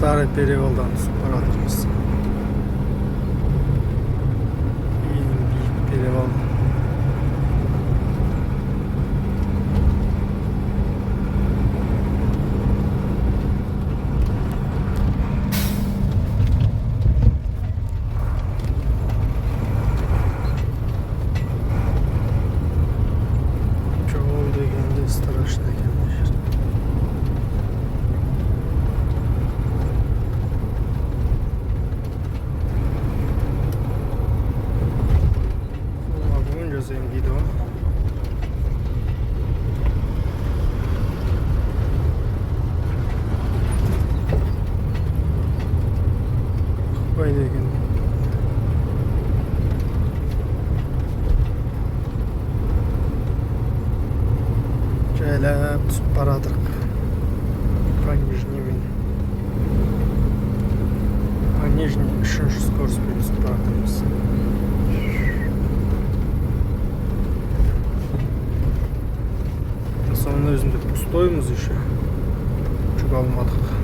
Старый перевалдан түсіп бара жатырмыз. Ең биік перевал. Жол дегенде страшно екен. Жазайын дейді ғой. Қыпай деген. Жайлап түсіп барадық. Понижнемен. Понижний 3-ші скоростьпен түсіп баратырмыз. Соның өзінде пустоймыз еще. Жүк алмадық.